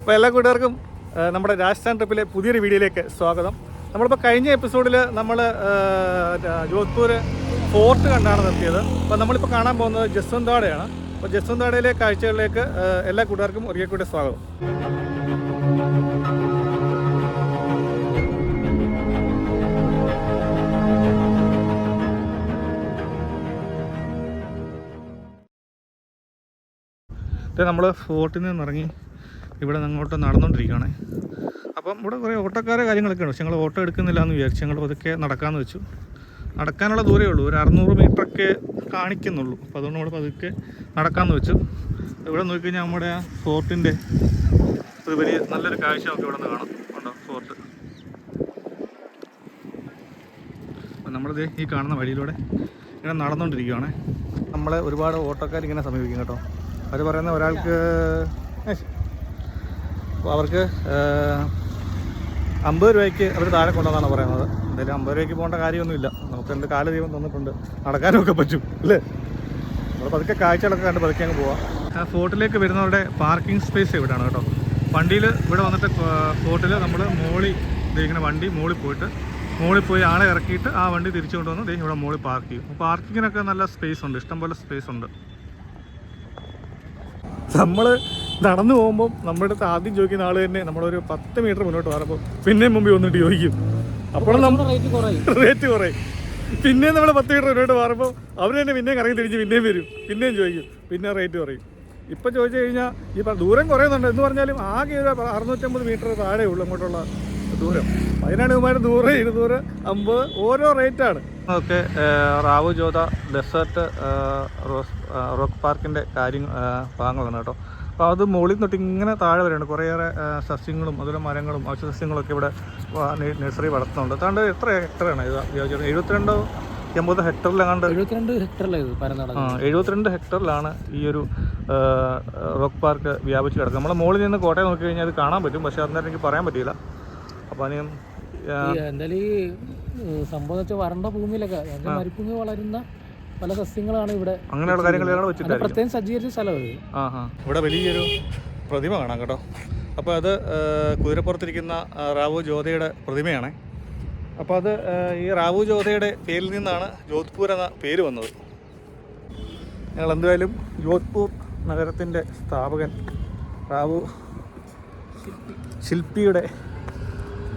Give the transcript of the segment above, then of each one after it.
അപ്പോൾ എല്ലാ കൂട്ടുകാർക്കും നമ്മുടെ രാജസ്ഥാൻ ട്രിപ്പിലെ പുതിയൊരു വീഡിയോയിലേക്ക് സ്വാഗതം. നമ്മളിപ്പോൾ കഴിഞ്ഞ എപ്പിസോഡിൽ നമ്മൾ ജോധ്പൂർ ഫോർട്ട് കണ്ടാണ് നിർത്തിയത്. അപ്പോൾ നമ്മളിപ്പോൾ കാണാൻ പോകുന്നത് ജസ്വന്ത്വാഡയാണ്. അപ്പോൾ ജസ്വന്ത്വാഡയിലെ കാഴ്ചകളിലേക്ക് എല്ലാ കൂട്ടുകാർക്കും ഒരിക്കൽ കൂടി സ്വാഗതം. നമ്മൾ ഫോർട്ടിൽ നിന്ന് ഇറങ്ങി ഇവിടെ അങ്ങോട്ട് നടന്നുകൊണ്ടിരിക്കുകയാണ്. അപ്പം ഇവിടെ കുറേ ഓട്ടോക്കാരെ കാര്യങ്ങളൊക്കെ ഉണ്ട്. പക്ഷെ ഞങ്ങൾ ഓട്ടോ എടുക്കുന്നില്ല എന്ന് വിചാരിച്ചു. ഞങ്ങൾ പതുക്കെ നടക്കാമെന്ന് വെച്ചു. നടക്കാനുള്ള ദൂരമേ ഉള്ളൂ, ഒരു 600 മീറ്ററൊക്കെ കാണിക്കുന്നുള്ളൂ. അപ്പോൾ അതുകൊണ്ട് നമ്മൾ പതുക്കെ നടക്കാമെന്ന് വെച്ചു. ഇവിടെ നോക്കിക്കഴിഞ്ഞാൽ നമ്മുടെ ആ ഫോർട്ടിൻ്റെ ഒരു വലിയ നല്ലൊരു കാഴ്ച നമുക്ക് ഇവിടെ നിന്ന് കാണാം. ഉണ്ടോ ഫോർട്ട്? അപ്പം നമ്മളിത് ഈ കാണുന്ന വഴിയിലൂടെ ഇങ്ങനെ നടന്നുകൊണ്ടിരിക്കുകയാണ്. നമ്മളെ ഒരുപാട് ഓട്ടോക്കാർ ഇങ്ങനെ സമീപിക്കും കേട്ടോ. അവർ പറയുന്ന ഒരാൾക്ക് അവർക്ക് 50 രൂപയ്ക്ക് അവർ താഴെ കൊണ്ടുവന്നാണ് പറയുന്നത്. എന്തായാലും 50 രൂപയ്ക്ക് പോകേണ്ട കാര്യമൊന്നുമില്ല. നമുക്ക് എൻ്റെ കാല് ദൈവം തന്നിട്ടുണ്ട്, നടക്കാനൊക്കെ പറ്റും അല്ലേ. നമ്മൾ പതുക്കെ കാഴ്ചകളൊക്കെ കണ്ട് പതുക്കെ അങ്ങ് പോവാം. ആ ഫോർട്ടിലേക്ക് വരുന്നവരുടെ പാർക്കിംഗ് സ്പേസ് ഇവിടെയാണ് കേട്ടോ. വണ്ടിയിൽ ഇവിടെ വന്നിട്ട് ഫോർട്ടിൽ നമ്മൾ ഇങ്ങനെ വണ്ടി മോളിൽ പോയി ആളെ ഇറക്കിയിട്ട് ആ വണ്ടി തിരിച്ചു കൊണ്ടുവന്ന് ഇവിടെ മോളിൽ പാർക്ക് ചെയ്യും. പാർക്കിങ്ങിനൊക്കെ നല്ല സ്പേസ് ഉണ്ട്, ഇഷ്ടംപോലെ സ്പേസ് ഉണ്ട്. നമ്മൾ നടന്നു പോകുമ്പം നമ്മുടെ അടുത്ത് ആദ്യം ചോദിക്കുന്ന ആൾ തന്നെ നമ്മളൊരു 10 മീറ്റർ മുന്നോട്ട് മാറുമ്പോൾ പിന്നെയും മുമ്പിൽ വന്നിട്ട് ചോദിക്കും. അപ്പോഴും നമ്മൾ റേറ്റ് കുറയും. പിന്നെയും നമ്മൾ 10 മീറ്റർ മുന്നോട്ട് മാറുമ്പോൾ അവർ തന്നെ പിന്നെയും കറങ്ങി തിരിച്ച് പിന്നെയും വരും, പിന്നെയും ചോദിക്കും, പിന്നെ റേറ്റ് കുറയും. ഇപ്പം ചോദിച്ചു കഴിഞ്ഞാൽ ഈ ദൂരം കുറയുന്നുണ്ട് എന്ന് പറഞ്ഞാലും ആകെ ഒരു 650 മീറ്റർ താഴെ ഉള്ളൂ അങ്ങോട്ടുള്ള ദൂരം. 15 100 200 50 ഓരോ റേറ്റാണ്. Okay, Rao Jodha desert rock പാർക്കിൻ്റെ ഭാഗങ്ങളാണ് കേട്ടോ. അപ്പോൾ അത് മുകളിൽ നിന്നിട്ട് ഇങ്ങനെ താഴെ വരെയുണ്ട്. കുറേയേറെ സസ്യങ്ങളും അതുപോലെ മരങ്ങളും ഔഷധ സസ്യങ്ങളൊക്കെ ഇവിടെ നഴ്സറി വളർത്തുന്നുണ്ട്. അതുകൊണ്ട് എത്ര ഹെക്ടറാണ് ഇത്? 72-80 ഹെക്ടറിലാണ്ട് 72 ഹെക്ടറിലാണ് ഈ ഒരു റോക്ക് പാർക്ക് വ്യാപിച്ച് കിടക്കുന്നത്. നമ്മൾ മുകളിൽ നിന്ന് കോട്ടയം നോക്കി കഴിഞ്ഞാൽ അത് കാണാൻ പറ്റും, പക്ഷേ അന്നേരം എനിക്ക് പറയാൻ പറ്റിയില്ല. അപ്പോൾ അതിനും എന്തായാലും ഈ സംഭവം വെച്ചാൽ വരണ്ട ഭൂമിയിലൊക്കെ മരുഭൂമി വളരുന്ന പല സസ്യങ്ങളാണ് ഇവിടെ. അങ്ങനെയുള്ള കാര്യങ്ങളാണ് വെച്ചിട്ട് പ്രത്യേകം സജ്ജീകരിച്ച സ്ഥലം. ഇവിടെ വലിയൊരു പ്രതിമ കാണാം കേട്ടോ. അപ്പോൾ അത് കുതിരപ്പുറത്തിരിക്കുന്ന റാവു ജോധയുടെ പ്രതിമയാണ്. അപ്പോൾ അത് ഈ റാവു ജോധയുടെ പേരിൽ നിന്നാണ് ജോധ്പൂർ എന്ന പേര് വന്നത്. ഞങ്ങൾ എന്തായാലും ജോധ്പൂർ നഗരത്തിൻ്റെ സ്ഥാപകൻ റാവു ശില്പിയുടെ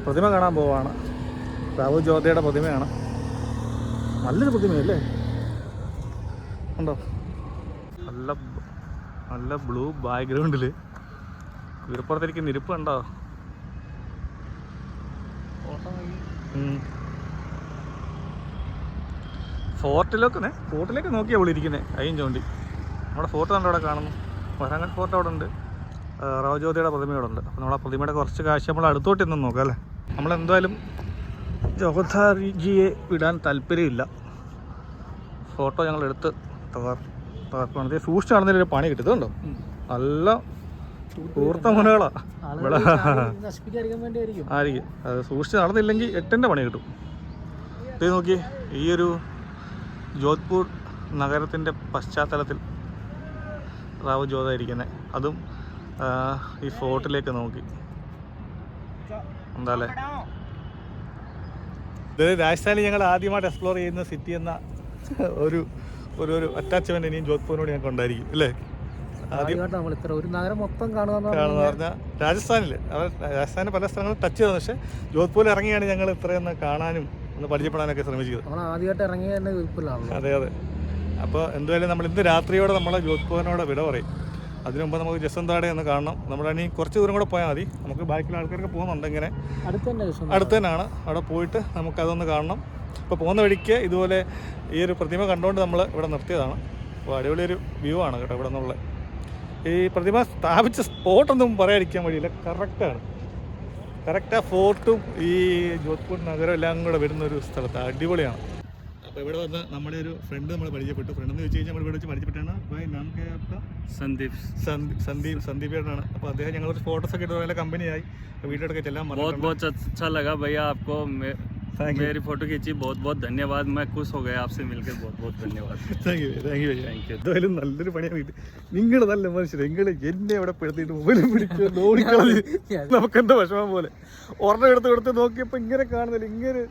പ്രതിമ കാണാൻ പോവാണ്. റാവു ജോധയുടെ പ്രതിമയാണ്. നല്ലൊരു പ്രതിമയല്ലേ, ഉണ്ടോ? നല്ല ബ്ലൂ ബാക്ക്ഗ്രൗണ്ടിൽ കുതിരപ്പുറത്തിരിക്കുന്ന ഇരിപ്പ് ഉണ്ടോ? ഫോർട്ടിലേക്ക് നോക്കിയാൽ ഇവിടെ ഇരിക്കുന്നത് അയ്യം ചോണ്ടി. നമ്മുടെ ഫോർട്ട് കണ്ട് അവിടെ കാണുന്നു. വരാങ്കൽ ഫോർട്ട് അവിടെ ഉണ്ട്, റാവു ജോധയുടെ പ്രതിമ അവിടെ ഉണ്ട്. അപ്പോൾ നമ്മളാ പ്രതിമയുടെ കുറച്ച് കാഴ്ച നമ്മൾ അടുത്തോട്ട് ഇന്നും നോക്കാം അല്ലേ. നമ്മളെന്തായാലും ജോധാജിയെ വിടാൻ താല്പര്യമില്ല. ഫോട്ടോ ഞങ്ങൾ എടുത്ത് തകർക്കുകയാണ്. സൂക്ഷിച്ച് നടന്നൊരു പണി കിട്ടുന്നുണ്ടോ? നല്ല കൂർത്ത മുനകളാണ് ഇവിടെ ആയിരിക്കും. അത് സൂക്ഷിച്ച് നടന്നില്ലെങ്കിൽ 8ൻ്റെ പണി കിട്ടും. ഇത് നോക്കി, ഈ ഒരു ജോധ്പൂർ നഗരത്തിൻ്റെ പശ്ചാത്തലത്തിൽ റാവു ജോധ ഇരിക്കുന്നത്, അതും ഈ ഫോർട്ടിലേക്ക് നോക്കി. എന്താ അല്ലേ, ഇത് രാജസ്ഥാനിൽ ഞങ്ങൾ ആദ്യമായിട്ട് എക്സ്പ്ലോർ ചെയ്യുന്ന സിറ്റി എന്ന ഒരു അറ്റാച്ച്മെന്റ് ഇനിയും ജോധ്പൂരിനോട് ഞങ്ങൾക്ക് ഉണ്ടായിരിക്കും അല്ലേ. ഒരു നഗരം മൊത്തം കാണുക പറഞ്ഞാൽ രാജസ്ഥാനിൽ പല സ്ഥലങ്ങളും ടച്ച് ചെയ്തത്, പക്ഷേ ജോധ്പൂരിൽ ഇറങ്ങിയാണ് ഞങ്ങൾ ഇത്രയൊന്ന് കാണാനും ഒന്ന് പരിചയപ്പെടാനൊക്കെ ശ്രമിച്ചത്. അതെ. അപ്പോൾ എന്തായാലും നമ്മൾ ഇന്ന് രാത്രിയോടെ നമ്മളെ ജോധ്പൂരിനോട് വിട പറയും. അതിനു മുമ്പ് നമുക്ക് ജസ്വന്ത്വാഡ ഒന്ന് കാണണം. നമ്മുടെ ഇനി കുറച്ച് ദൂരം കൂടെ പോയാൽ മതി. നമുക്ക് ബാക്കിയുള്ള ആൾക്കാരൊക്കെ പോകുന്നുണ്ട്. ഇങ്ങനെ അടുത്ത് തന്നെയാണ്. അവിടെ പോയിട്ട് നമുക്കതൊന്ന് കാണണം. ഇപ്പോൾ പോകുന്ന വഴിക്ക് ഇതുപോലെ ഈ ഒരു പ്രതിമ കണ്ടുകൊണ്ട് നമ്മൾ ഇവിടെ നിർത്തിയതാണ്. അപ്പോൾ അടിപൊളിയൊരു വ്യൂ ആണ് കേട്ടോ ഇവിടെ നിന്നുള്ള. ഈ പ്രതിമ സ്ഥാപിച്ച സ്പോട്ടൊന്നും പറയാതിരിക്കാൻ വഴിയില്ല. കറക്റ്റ് ആ ഫോർട്ടും ഈ ജോധ്പൂർ നഗരം എല്ലാം കൂടെ വരുന്നൊരു സ്ഥലത്ത് അടിപൊളിയാണ്. അപ്പോൾ ഇവിടെ വന്ന് നമ്മുടെ ഒരു ഫ്രണ്ട് നമ്മൾ പരിചയപ്പെട്ടു. ഫ്രണ്ടെന്ന് വെച്ച് കഴിഞ്ഞാൽ നമ്മൾ ഇവിടെ വെച്ച് പരിചയപ്പെട്ടാണ്. സന്ദീപ് ചേട്ടനാണ്. അപ്പോൾ അദ്ദേഹം ഞങ്ങൾ ഫോട്ടോസൊക്കെ ഇട്ട് നല്ല കമ്പനിയായി വീട്ടിലൊക്കെ ചെല്ലാൻ मेरी फोटो खींची, बहुत बहुत धन्यवाद। मैं खुश हो गया आपसे मिलकर, बहुत बहुत धन्यवाद। താങ്ക് യു എന്തായാലും നല്ലൊരു പണിയാണ് കിട്ടി. നിങ്ങൾ നല്ല മനുഷ്യർ, നിങ്ങൾ എന്നെ അവിടെ പെടുത്തിയിട്ട് മൊബൈലും പിടിക്കുക ഓടിക്കളഞ്ഞ് നമുക്കെന്താ വിഷമം പോലെ ഒരെണ്ണം എടുത്ത് നോക്കിയപ്പോൾ ഇങ്ങനെ കാണുന്നില്ല, ഇങ്ങനെ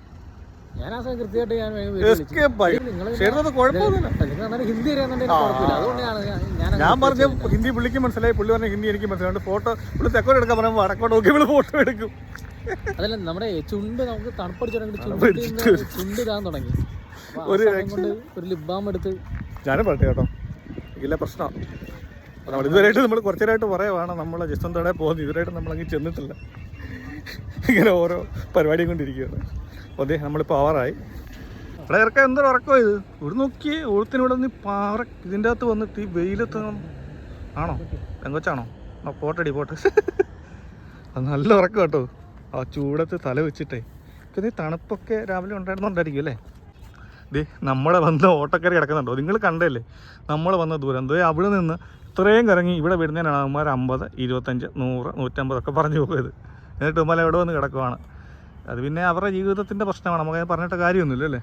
ഞാൻ ആ സമയം കൃത്യമായിട്ട് escape ആയി. പക്ഷേ ഇതൊന്നും കുഴപ്പമൊന്നുമില്ല. ഹിന്ദി അറിയാന്നുണ്ടെങ്കിൽ കുഴപ്പമില്ല. അതുകൊണ്ടാണ് ഞാൻ പറഞ്ഞ ഹിന്ദി പുള്ളിക്ക് മനസ്സിലായി, പുള്ളി പറഞ്ഞ ഹിന്ദി എനിക്ക് മനസ്സിലായി. ഫോട്ടോ പുള്ളി തെക്കോട്ട് എടുക്കാൻ പറയുമ്പോൾ വടക്കോട്ട് നോക്കി നമ്മൾ ഫോട്ടോ എടുക്കും. അതല്ല, നമ്മുടെ ചുണ്ട് നമുക്ക് തണുപ്പടിച്ചിട്ട് ചുണ്ട് ഇടാൻ തുടങ്ങി. ഒരു ലിബാം എടുത്ത് ഞാനും പറട്ടെ കേട്ടോ, ഇല്ല പ്രശ്നം. നമ്മൾ ഇതുവരെയായിട്ട് നമ്മൾ കുറച്ചേരായിട്ട് പറയുവാണ് നമ്മൾ ജസ്വന്തോടെ പോകുന്നത്, ഇതുവരെയായിട്ട് നമ്മളങ്ങ് ചെന്നിട്ടില്ല. ഇങ്ങനെ ഓരോ പരിപാടിയും കൊണ്ടിരിക്കുകയാണ്. അതെ നമ്മളിപ്പോൾ ആവാറായി. ഇവിടെ ഇറക്കാൻ എന്തൊരു ഉറക്കമോ ഇത്. ഇവിടെ നോക്കിയേ, ഒഴുത്തിനിവിടെ നിന്ന് പാറ ഇതിൻ്റെ അകത്ത് വന്നിട്ട് ഈ വെയിലത്ത് ആണോ പെങ്കൊച്ചാണോ? പോട്ടടി പോട്ടെ. അത് നല്ല ഉറക്കം കേട്ടോ, ആ ചൂടത്ത് തല വെച്ചിട്ടേ. ഈ തണുപ്പൊക്കെ രാവിലെ ഉണ്ടായിരുന്നുണ്ടായിരിക്കും അല്ലേ. ദേ നമ്മളെ വന്ന ഓട്ടക്കറി കിടക്കുന്നുണ്ടോ, നിങ്ങൾ കണ്ടല്ലേ നമ്മൾ വന്ന ദൂരം. എന്തോ അവിടെ നിന്ന് ഇത്രയും കറങ്ങി ഇവിടെ വരുന്നതിനാണ് അവന്മാർ 50, 25, 100, 150 ഒക്കെ പറഞ്ഞു പോയത്. എന്നിട്ട് ഉമ്മല എവിടെ വന്ന് കിടക്കുവാണ്. അത് പിന്നെ അവരുടെ ജീവിതത്തിൻ്റെ പ്രശ്നമാണ്, നമുക്ക് പറഞ്ഞിട്ട് കാര്യമൊന്നുമില്ല അല്ലേ.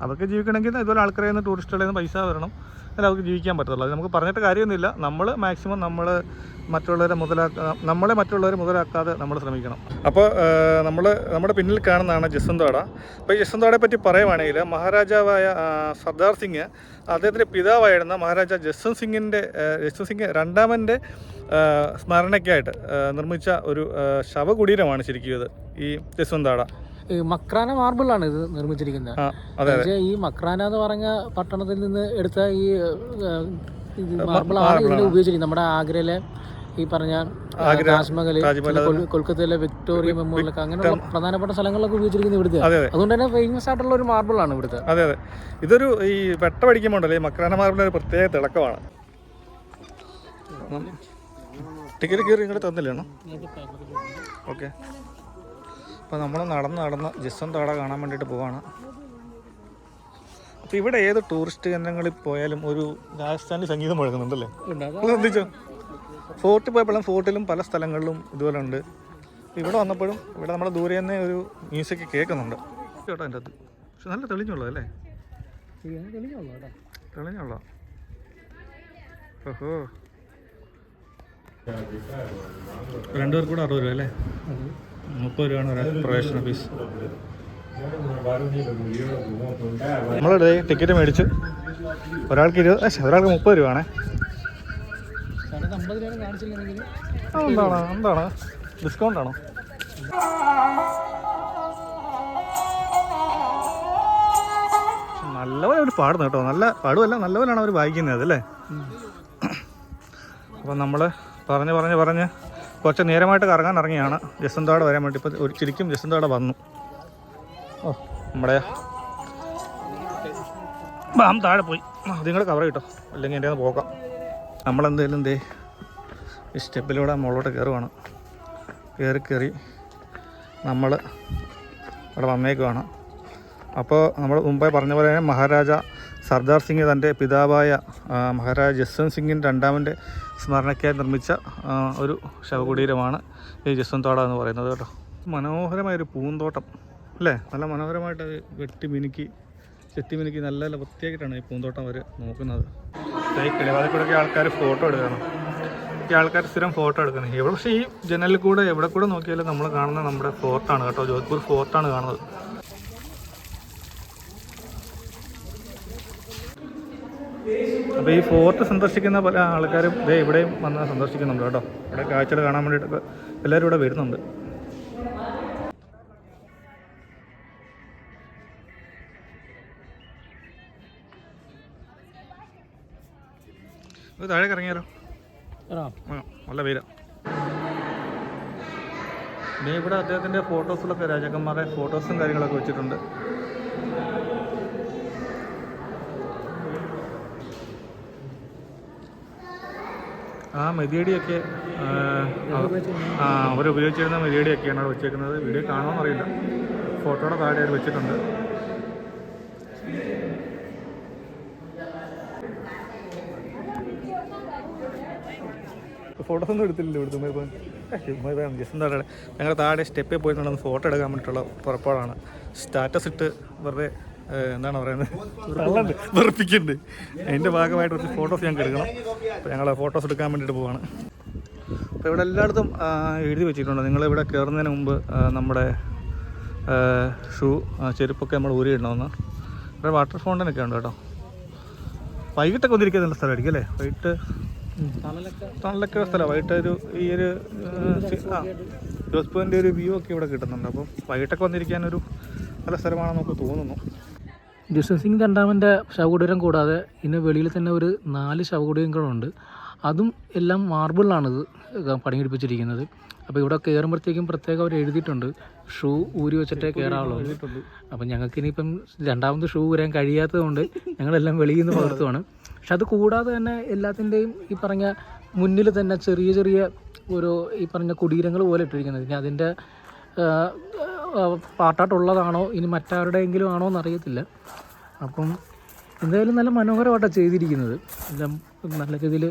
അതൊക്കെ ജീവിക്കണമെങ്കിൽ ഇതുപോലെ ആൾക്കാരെ നിന്ന് ടൂറിസ്റ്റുകളിൽ നിന്ന് പൈസ വരണം, അല്ല അവർക്ക് ജീവിക്കാൻ പറ്റത്തുള്ളൂ. അത് നമുക്ക് പറഞ്ഞിട്ട് കാര്യമൊന്നുമില്ല. നമ്മൾ മാക്സിമം നമ്മളെ മറ്റുള്ളവരെ മുതലാക്കാതെ നമ്മൾ ശ്രമിക്കണം. അപ്പോൾ നമ്മുടെ പിന്നിൽ കാണുന്നതാണ് ജസ്വന്തോട. അപ്പോൾ ഈ ജസ്വന്തോടയെ പറ്റി പറയുവാണെങ്കിൽ മഹാരാജാവായ സർദാർ സിംഗ്, അദ്ദേഹത്തിൻ്റെ പിതാവായിരുന്ന മഹാരാജ ജസ്വന്ത് സിംഗ് രണ്ടാമൻ്റെ സ്മരണയ്ക്കായിട്ട് നിർമ്മിച്ച ഒരു ശവകുടീരമാണ് ശരിക്കും ഇത്, ഈ ജസ്വന്തോട. മക്രാന മാർബിളാണ് ഇത് നിർമ്മിച്ചിരിക്കുന്നത്. ഈ മക്രാന എന്ന് പറഞ്ഞ പട്ടണത്തിൽ നിന്ന് എടുത്ത ഈ മാർബിളാണ് ഇതിൽ ഉപയോഗിച്ചിരിക്കുന്നത്. നമ്മുടെ ആഗ്രയിലെ ഈ പറഞ്ഞ താജ്മഹല്, കൊൽക്കത്തയിലെ വിക്ടോറിയ മെമ്മോറിയലൊക്കെ അങ്ങനെയുള്ള പ്രധാനപ്പെട്ട സ്ഥലങ്ങളിലൊക്കെ ഉപയോഗിച്ചിരിക്കുന്നത് ഇവിടുത്തെ. അതുകൊണ്ട് തന്നെ ഫേമസ് ആയിട്ടുള്ള ഒരു മാർബിളാണ് ഇവിടുത്തെ. അതെ അതെ, ഇതൊരു ഈ വെട്ട പഠിക്കുമ്പോണ്ടല്ലോ ഈ മക്രാന മാർബിളിന് ഒരു പ്രത്യേക തിളക്കമാണ്. ടിക്കറ്റ് കയറി ഇങ്ങോട്ട് തന്നില്ലേണോ? ഓക്കെ. അപ്പോൾ നമ്മൾ നടന്ന് ജസ്വന്തോട കാണാൻ വേണ്ടിയിട്ട് പോവാണ്. അപ്പോൾ ഇവിടെ ഏത് ടൂറിസ്റ്റ് കേന്ദ്രങ്ങളിൽ പോയാലും ഒരു രാജസ്ഥാനി സംഗീതം മുഴങ്ങുന്നുണ്ടല്ലേ, ശ്രദ്ധിച്ചോ? ഫോർട്ടിൽ പോയപ്പോഴും ഫോർട്ടിലും പല സ്ഥലങ്ങളിലും ഇതുപോലെ ഉണ്ട്. ഇവിടെ വന്നപ്പോഴും ഇവിടെ നമ്മുടെ ദൂരെ തന്നെ ഒരു മ്യൂസിക് കേൾക്കുന്നുണ്ട് കേട്ടോ എൻ്റെ അത്. പക്ഷെ നല്ല തെളിഞ്ഞുള്ളൂ അല്ലേ, തെളിഞ്ഞുള്ള. ഓഹോ, 2 പേർക്ക് കൂടെ 60 രൂപ അല്ലേ, 30 രൂപയാണ് ഒരാൾ പ്രവേശന ഫീസ്. നമ്മളിവിടെ ടിക്കറ്റ് മേടിച്ച് ഒരാൾക്ക് 30 രൂപയാണേ. എന്താണ് ഡിസ്കൗണ്ട് ആണോ? നല്ലപോലെ അവർ പാടുന്നു കേട്ടോ, നല്ല പാടുമല്ല നല്ലപോലെയാണ് അവർ വായിക്കുന്നത് അതല്ലേ. അപ്പം നമ്മൾ പറഞ്ഞ് കുറച്ച് നേരമായിട്ട് കറങ്ങാൻ ഇറങ്ങിയാണ് ജസ്വന്തോട വരാൻ വേണ്ടി. ഇപ്പോൾ ശരിക്കും ജസ്വന്തോട വന്നു. ഓ നമ്മുടെ താഴെ പോയി, നിങ്ങൾ കവർ കിട്ടോ, അല്ലെങ്കിൽ എൻ്റെ ഒന്ന് പോകാം. നമ്മളെന്തെങ്കിലും ഈ സ്റ്റെപ്പിലൂടെ മുകളിലോട്ട് കയറുവാണ്. കയറി നമ്മൾ അവിടെ വന്നേക്കുവാണ്. അപ്പോൾ നമ്മൾ മുമ്പേ പറഞ്ഞ പോലെ തന്നെ മഹാരാജ സർദാർ സിംഗ് തൻ്റെ പിതാവായ മഹാരാജ ജസ്വന്ത് സിംഗിൻ്റെ രണ്ടാമൻ്റെ സ്മരണയ്ക്കായി നിർമ്മിച്ച ഒരു ശവകുടീരമാണ് ഈ ജസ്വന്തോട എന്ന് പറയുന്നത് കേട്ടോ. മനോഹരമായൊരു പൂന്തോട്ടം അല്ലേ, നല്ല മനോഹരമായിട്ട് അത് ചെത്തി മിനുക്കി നല്ല വൃത്തിയാക്കിയിട്ടാണ് ഈ പൂന്തോട്ടം അവർ നോക്കുന്നത്. ഈ കിളിവാതിൽക്കൂടെയൊക്കെ ആൾക്കാർ ഫോട്ടോ എടുക്കണം, ഈ ആൾക്കാർ സ്ഥിരം ഫോട്ടോ എടുക്കുന്നത് ഇവിടെ. പക്ഷേ ഈ ജനലിൽ കൂടെ എവിടെ കൂടെ നോക്കിയാലും നമ്മൾ കാണുന്നത് നമ്മുടെ ഫോർട്ടാണ് കേട്ടോ, ജോധ്പൂർ ഫോർട്ടാണ് കാണുന്നത്. അപ്പോൾ ഈ ഫോർട്ട് സന്ദർശിക്കുന്ന പല ആൾക്കാരും ഇവിടെയും വന്ന് സന്ദർശിക്കുന്നുണ്ട് കേട്ടോ. ഇവിടെ കാഴ്ചകൾ കാണാൻ വേണ്ടിയിട്ടൊക്കെ എല്ലാവരും ഇവിടെ വരുന്നുണ്ട്. താഴെ ഇറങ്ങിയാലോ, നല്ല പേരാ. പിന്നെ ഇവിടെ അദ്ദേഹത്തിൻ്റെ ഫോട്ടോസിലൊക്കെ രാജാക്കന്മാരുടെ ഫോട്ടോസും കാര്യങ്ങളൊക്കെ വെച്ചിട്ടുണ്ട്. ആ മെതിയടിയൊക്കെ അവരുപയോഗിച്ചിരുന്ന മെതിയടിയൊക്കെയാണ് അവിടെ വെച്ചേക്കുന്നത്. വീഡിയോ കാണുമെന്ന് അറിയില്ല, ഫോട്ടോയുടെ താഴെ അവർ വെച്ചിട്ടുണ്ട്. ഫോട്ടോസൊന്നും എടുത്തില്ല ഇവിടുത്തെ ജസ്റ്റ് എന്താ പറയുക, ഞങ്ങൾ താഴെ സ്റ്റെപ്പിൽ പോയിട്ടുണ്ടെന്ന് ഫോട്ടോ എടുക്കാൻ വേണ്ടിയിട്ടുള്ള പുറപ്പാടാണ്. സ്റ്റാറ്റസ് ഇട്ട് വെറുതെ എന്താണ് പറയുന്നത്, വെറുപ്പിക്കുന്നുണ്ട്. അതിൻ്റെ ഭാഗമായിട്ട് കുറച്ച് ഫോട്ടോസ് ഞങ്ങൾക്ക് എടുക്കണം. അപ്പോൾ ഞങ്ങൾ ഫോട്ടോസ് എടുക്കാൻ വേണ്ടിയിട്ട് പോവാണ്. അപ്പോൾ ഇവിടെ എല്ലായിടത്തും എഴുതി വെച്ചിട്ടുണ്ട്, നിങ്ങളിവിടെ കയറുന്നതിന് മുമ്പ് നമ്മുടെ ഷൂ ചെരുപ്പൊക്കെ നമ്മൾ ഊരിയിടണമെന്ന്. ഇവിടെ വാട്ടർ ഫൗണ്ടനൊക്കെ ഉണ്ട് കേട്ടോ. വൈകിട്ടൊക്കെ വന്നിരിക്കുന്ന സ്ഥലമായിരിക്കും അല്ലേ? വൈകിട്ട് തണലൊക്കെ സ്ഥലമാണ്. വൈകിട്ട് ഈ ഒരു ജോസ്പൂരിൻ്റെ ഒരു വ്യൂ ഒക്കെ ഇവിടെ കിട്ടുന്നുണ്ട്. അപ്പം വൈകിട്ടൊക്കെ വന്നിരിക്കാനൊരു നല്ല സ്ഥലമാണെന്ന് നമുക്ക് തോന്നുന്നു. ജസ്വന്ത് സിംഗ് രണ്ടാമൻ്റെ ശവകുടീരം കൂടാതെ ഇന്ന് വെളിയിൽ തന്നെ ഒരു 4 ശവകുടീരങ്ങളുണ്ട്. അതും എല്ലാം മാർബിളിലാണിത് പണിയെടുപ്പിച്ചിരിക്കുന്നത്. അപ്പോൾ ഇവിടെ കയറുമ്പോഴത്തേക്കും പ്രത്യേകം അവർ എഴുതിയിട്ടുണ്ട്, ഷൂ ഊരി വെച്ചിട്ടേ കയറാവുള്ളൂ. അപ്പം ഞങ്ങൾക്ക് ഇനിയിപ്പം രണ്ടാമത് ഷൂ ഊരാൻ കഴിയാത്തത് കൊണ്ട് ഞങ്ങളെല്ലാം വെളിയിൽ നിന്ന് പകർത്തുവാണ്. പക്ഷെ അത് കൂടാതെ തന്നെ എല്ലാത്തിൻ്റെയും ഈ പറഞ്ഞ മുന്നിൽ തന്നെ ചെറിയ ചെറിയ ഓരോ ഈ പറഞ്ഞ കുടീരങ്ങൾ പോലെ ഇട്ടിരിക്കുന്നത്. ഇനി അതിൻ്റെ പാട്ടായിട്ടുള്ളതാണോ ഇനി മറ്റാരുടെയെങ്കിലും ആണോ എന്നറിയത്തില്ല. അപ്പം എന്തായാലും നല്ല മനോഹരമായിട്ടാണ് ചെയ്തിരിക്കുന്നത്. എല്ലാം നല്ല രീതിയിൽ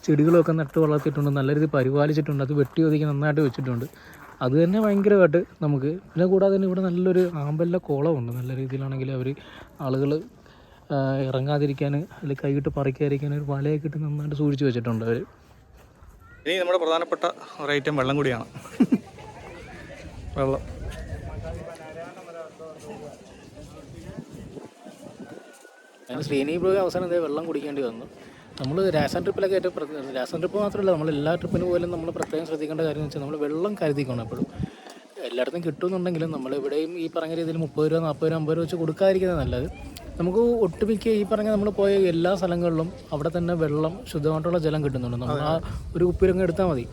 ചെടികളൊക്കെ നട്ട് വളർത്തിയിട്ടുണ്ട്, നല്ല രീതിയിൽ പരിപാലിച്ചിട്ടുണ്ട്, അത് വെട്ടി ഒതുക്കി നന്നായിട്ട് വെച്ചിട്ടുണ്ട്. അത് തന്നെ ഭയങ്കരമായിട്ട് നമുക്ക്. പിന്നെ കൂടാതെ തന്നെ ഇവിടെ നല്ലൊരു ആമ്പലിൻ്റെ കുളമുണ്ട്. നല്ല രീതിയിലാണെങ്കിൽ അവർ ആളുകൾ ഇറങ്ങാതിരിക്കാൻ അല്ലെങ്കിൽ കൈയിട്ട് പറിക്കാതിരിക്കാൻ ഒരു വലയൊക്കെ ഇട്ട് നന്നായിട്ട് സൂക്ഷിച്ച് വെച്ചിട്ടുണ്ട് അവർ. ഇനി നമ്മുടെ പ്രധാനപ്പെട്ട ഒരു ഐറ്റം വെള്ളം കൂടിയാണ്. വെള്ളം ശ്രീനി പോയി അവസാനം വെള്ളം കുടിക്കേണ്ടി വന്നു. നമ്മൾ രാസൻ ട്രിപ്പിലൊക്കെ ഏറ്റവും രാസൻ ട്രിപ്പ് മാത്രമല്ല, നമ്മൾ എല്ലാ ട്രിപ്പിന് പോലും നമ്മൾ പ്രത്യേകം ശ്രദ്ധിക്കേണ്ട കാര്യം എന്ന് വെച്ചാൽ നമ്മൾ വെള്ളം കരുതിക്കണം എപ്പോഴും. എല്ലായിടത്തും കിട്ടുമെന്നുണ്ടെങ്കിലും നമ്മളിവിടെയും ഈ പറഞ്ഞ രീതിയിൽ 30 രൂപ 40 രൂപ 50 രൂപ വെച്ച് കൊടുക്കാതിരിക്കുന്നത് നല്ലത്. നമുക്ക് ഒട്ടുമിക്ക ഈ പറഞ്ഞ നമ്മൾ പോയ എല്ലാ സ്ഥലങ്ങളിലും അവിടെ തന്നെ വെള്ളം, ശുദ്ധമായിട്ടുള്ള ജലം കിട്ടുന്നുണ്ട്. നമ്മൾ ആ ഒരു കുപ്പിയിലങ്ങ് എടുത്താൽ മതി.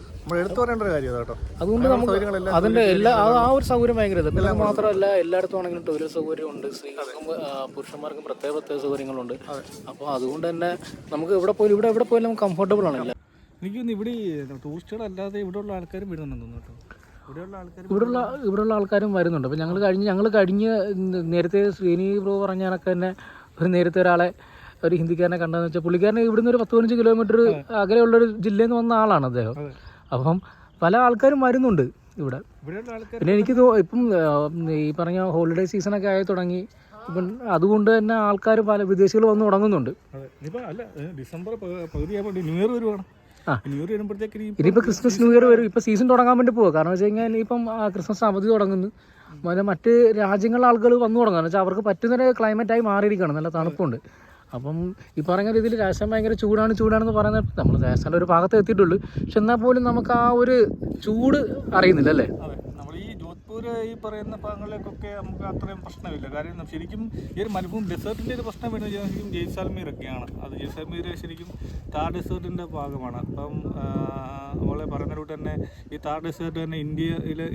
അതുകൊണ്ട് നമുക്ക് അതിൻ്റെ ആ ഒരു സൗകര്യം ഭയങ്കര. പിന്നെ മാത്രമല്ല എല്ലായിടത്തും ആണെങ്കിലും ടോയ്ലറ്റ് സൗകര്യമുണ്ട്. സ്ത്രീകൾക്കും പുരുഷന്മാർക്കും പ്രത്യേക സൗകര്യങ്ങളുണ്ട്. അപ്പോൾ അതുകൊണ്ട് തന്നെ നമുക്ക് എവിടെ പോയാലും നമുക്ക് കംഫർട്ടബിൾ ആണല്ലോ. എനിക്കൊന്ന് ഇവിടെ ടൂറിസ്റ്റുകളല്ലാതെ ഇവിടെയുള്ള ആൾക്കാരും വരുന്നുണ്ടെന്ന് തോന്നുന്നു കേട്ടോ. ഇവിടെയുള്ള ആൾക്കാരും വരുന്നുണ്ട്. അപ്പോൾ ഞങ്ങൾ കഴിഞ്ഞ് നേരത്തെ ശ്രീനി ബ്രോ പറഞ്ഞ കണക്ക് തന്നെ നേരത്തെ ഒരാളെ, ഒരു ഹിന്ദിക്കാരനെ കണ്ടതെന്ന് വെച്ചാൽ പുള്ളിക്കാരനെ ഇവിടുന്ന് ഒരു 10-15 കിലോമീറ്റർ അകലെയുള്ളൊരു ജില്ലയിൽ നിന്ന് വന്ന ആളാണ് അദ്ദേഹം. അപ്പം പല ആൾക്കാരും വരുന്നുണ്ട് ഇവിടെ. പിന്നെ എനിക്ക് ഇപ്പം ഈ പറഞ്ഞ ഹോളിഡേ സീസണൊക്കെ ആയി തുടങ്ങി. ഇപ്പം അതുകൊണ്ട് തന്നെ ആൾക്കാർ പല വിദേശികൾ വന്ന് തുടങ്ങുന്നുണ്ട്. ഡിസംബർ പകുതിയാകുമ്പോൾ ന്യൂ ഇയർ വരുവാണ്. ഇനിയിപ്പോൾ ക്രിസ്മസ് ന്യൂ ഇയർ വരും. ഇപ്പോൾ സീസൺ തുടങ്ങാൻ വേണ്ടി പോകുക. കാരണം വെച്ച് കഴിഞ്ഞാൽ ഇനിയിപ്പം ക്രിസ്മസ് അവധി തുടങ്ങുന്നു. മറ്റ് രാജ്യങ്ങളിലെ ആളുകൾ വന്നു തുടങ്ങുക വെച്ചാൽ അവർക്ക് പറ്റുന്നൊരു ക്ലൈമറ്റായി മാറിയിരിക്കുകയാണ്. നല്ല തണുപ്പുണ്ട്. അപ്പം ഈ പറഞ്ഞ രീതിയിൽ രാജസ്ഥാൻ ഭയങ്കര ചൂടാണെന്ന് പറയുന്നത് നമ്മൾ രാജസ്ഥാൻ്റെ ഒരു ഭാഗത്ത് എത്തിയിട്ടുള്ളൂ. പക്ഷെ എന്നാൽ പോലും നമുക്ക് ആ ഒരു ചൂട് അറിയുന്നില്ല അല്ലേ? ഈ പറയുന്ന ഭാഗങ്ങളിലേക്കൊക്കെ നമുക്ക് അത്രയും പ്രശ്നമില്ല. കാര്യം ശരിക്കും ഈ ഒരു മരുഭൂമി ഡെസേർട്ടിൻ്റെ ഒരു പ്രശ്നം വരുന്നത് ശരിക്കും ജയ്സാൽമീറൊക്കെയാണ്. അത് ജയ്സാൽമീർ ശരിക്കും താർ ഡെസേർട്ടിൻ്റെ ഭാഗമാണ്. അപ്പം നമ്മളെ പറയുന്ന റൂട്ട് തന്നെ ഈ താർ ഡെസേർട്ട് തന്നെ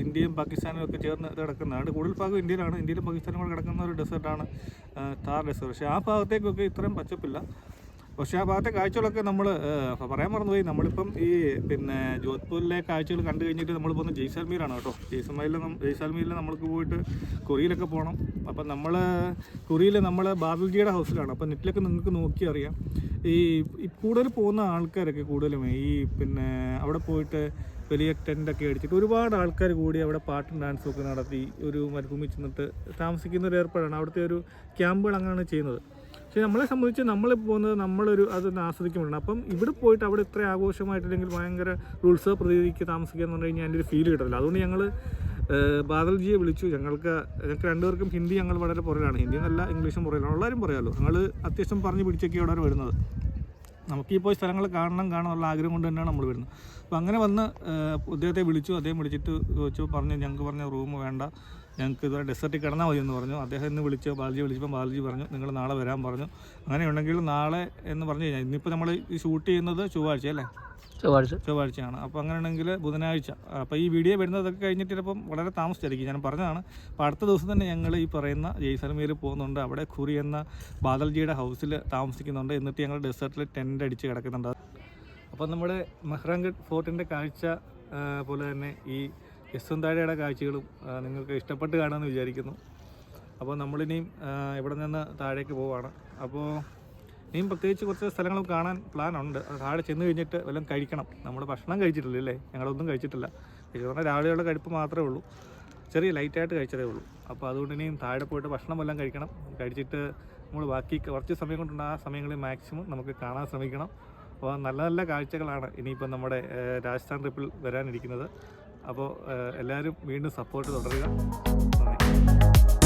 ഇന്ത്യയും പാകിസ്ഥാനും ഒക്കെ ചേർന്ന് കിടക്കുന്നതാണ്. കൂടുതൽ ഭാഗം ഇന്ത്യയിലാണ്. ഇന്ത്യയിലും പാകിസ്ഥാനും കൂടെ കിടക്കുന്ന ഒരു ഡെസേർട്ടാണ് താർ ഡെസേർട്ട്. പക്ഷേ ആ ഭാഗത്തേക്കൊക്കെ ഇത്രയും പച്ചപ്പില്ല. പക്ഷേ ആ ഭാഗത്തെ കാഴ്ചകളൊക്കെ നമ്മൾ പറയാൻ മറന്നുപോയി. നമ്മളിപ്പം ഈ ജോധ്പൂരിലെ കാഴ്ചകൾ കണ്ടു കഴിഞ്ഞിട്ട് നമ്മൾ പോകുന്നത് ജയ്സാൽമീറാണ് കേട്ടോ. ജയ്സാൽമീരിൽ നമ്മൾക്ക് പോയിട്ട് കൊറിയയിലൊക്കെ പോകണം. അപ്പം നമ്മൾ കൊറിയയിൽ നമ്മൾ ബാദൽജിയുടെ ഹൗസിലാണ്. അപ്പം നെറ്റിലൊക്കെ നിങ്ങൾക്ക് നോക്കി അറിയാം. ഈ കൂടുതൽ പോകുന്ന ആൾക്കാരൊക്കെ കൂടുതലും ഈ അവിടെ പോയിട്ട് വലിയ ടെൻ്റൊക്കെ അടിച്ചിട്ട് ഒരുപാട് ആൾക്കാർ കൂടി അവിടെ പാട്ടും ഡാൻസും ഒക്കെ നടത്തി ഒരു മരുഭൂമി ചെന്നിട്ട് താമസിക്കുന്ന ഒരു ഏർപ്പാടാണ്. അവിടുത്തെ ഒരു ക്യാമ്പുകൾ അങ്ങനെയാണ് ചെയ്യുന്നത്. പക്ഷേ നമ്മളെ സംബന്ധിച്ച് നമ്മൾ പോകുന്നത് അതൊന്ന് ആസ്വദിക്കാൻ വേണം. അപ്പം ഇവിടെ പോയിട്ട് അവിടെ ഇത്ര ആഘോഷമായിട്ടില്ലെങ്കിൽ ഭയങ്കര ഉത്സവ പ്രതീതിക്ക് താമസിക്കുക എന്ന് പറഞ്ഞു കഴിഞ്ഞാൽ അതിൻ്റെ ഒരു ഫീൽ കിട്ടില്ല. അതുകൊണ്ട് ഞങ്ങൾ ബാദൽജിയെ വിളിച്ചു. ഞങ്ങൾക്ക് രണ്ടുപേർക്കും ഹിന്ദി ഞങ്ങൾ വളരെ പുറകിലാണ്. ഹിന്ദി എന്നല്ല, ഇംഗ്ലീഷും പുറകിലാണ്. എല്ലാവരും പറയാമല്ലോ. ഞങ്ങൾ അത്യാവശ്യം പറഞ്ഞ് പിടിച്ചൊക്കെ അവിടെ വരുന്നത്. നമുക്ക് ഈ പോയി സ്ഥലങ്ങൾ കാണാനുള്ള ആഗ്രഹം കൊണ്ട് തന്നെയാണ് നമ്മൾ വരുന്നത്. അപ്പോൾ അങ്ങനെ വന്ന് അദ്ദേഹത്തെ വിളിച്ചു. അദ്ദേഹം വിളിച്ചിട്ട് ഞങ്ങൾക്ക് പറഞ്ഞ റൂം വേണ്ട, ഞങ്ങൾക്ക് ഇതുവരെ ഡെസേർട്ടിൽ കിടന്നാൽ മതി എന്ന് പറഞ്ഞു. അദ്ദേഹം ഇന്ന് ബാലജി വിളിച്ചപ്പോൾ ബാലജി പറഞ്ഞു നിങ്ങൾ നാളെ വരാൻ പറഞ്ഞു. അങ്ങനെയുണ്ടെങ്കിൽ നാളെ എന്ന് പറഞ്ഞു കഴിഞ്ഞാൽ ഇന്നിപ്പോൾ നമ്മൾ ഈ ഷൂട്ട് ചെയ്യുന്നത് ചൊവ്വാഴ്ച അല്ലേ? ചൊവ്വാഴ്ചയാണ്. അപ്പോൾ അങ്ങനെയാണെങ്കിൽ ബുധനാഴ്ച. അപ്പോൾ ഈ വീഡിയോ വരുന്നതൊക്കെ കഴിഞ്ഞിട്ട് ചിലപ്പം വളരെ താമസിച്ചായിരിക്കും. ഞാൻ പറഞ്ഞതാണ്. അപ്പോൾ അടുത്ത ദിവസം തന്നെ ഞങ്ങൾ ഈ പറയുന്ന ജയ്സാൽമീർ പോകുന്നുണ്ട്. അവിടെ ഖുറി എന്ന ബാദൽജിയുടെ ഹൗസിൽ താമസിക്കുന്നുണ്ട്. എന്നിട്ട് ഞങ്ങൾ ഡെസേർട്ടിൽ ടെൻ്റ് അടിച്ച് കിടക്കുന്നുണ്ട്. അപ്പോൾ നമ്മുടെ മെഹ്റാൻഗഡ് ഫോർട്ടിൻ്റെ കാഴ്ച പോലെ തന്നെ ഈ യശ്വന്താഴയുടെ കാഴ്ചകളും നിങ്ങൾക്ക് ഇഷ്ടപ്പെട്ട് കാണുമെന്ന് വിചാരിക്കുന്നു. അപ്പോൾ നമ്മളിനിയും ഇവിടെ നിന്ന് താഴേക്ക് പോവുകയാണ്. അപ്പോൾ ഇനിയും പ്രത്യേകിച്ച് കുറച്ച് സ്ഥലങ്ങൾ കാണാൻ പ്ലാനുണ്ട്. താഴെ ചെന്ന് കഴിഞ്ഞിട്ട് വല്ലതും കഴിക്കണം. നമ്മൾ ഭക്ഷണം കഴിച്ചിട്ടില്ല അല്ലേ, ഞങ്ങളൊന്നും കഴിച്ചിട്ടില്ല. ശരിക്കും പറഞ്ഞാൽ രാവിലെയുള്ള കഴിപ്പ് മാത്രമേ ഉള്ളൂ, ചെറിയ ലൈറ്റായിട്ട് കഴിച്ചതേ ഉള്ളൂ. അപ്പോൾ അതുകൊണ്ട് ഇനിയും താഴെ പോയിട്ട് ഭക്ഷണം എല്ലാം കഴിക്കണം. കഴിച്ചിട്ട് നമ്മൾ ബാക്കി കുറച്ച് സമയം കൊണ്ടുണ്ട് ആ സമയങ്ങളിൽ മാക്സിമം നമുക്ക് കാണാൻ ശ്രമിക്കണം. അപ്പോൾ നല്ല നല്ല കാഴ്ചകളാണ് ഇനിയിപ്പം നമ്മുടെ രാജസ്ഥാൻ ട്രിപ്പിൽ വരാനിരിക്കുന്നത്. അപ്പോൾ എല്ലാവരും വീണ്ടും സപ്പോർട്ട് തുടരുക. നന്ദി.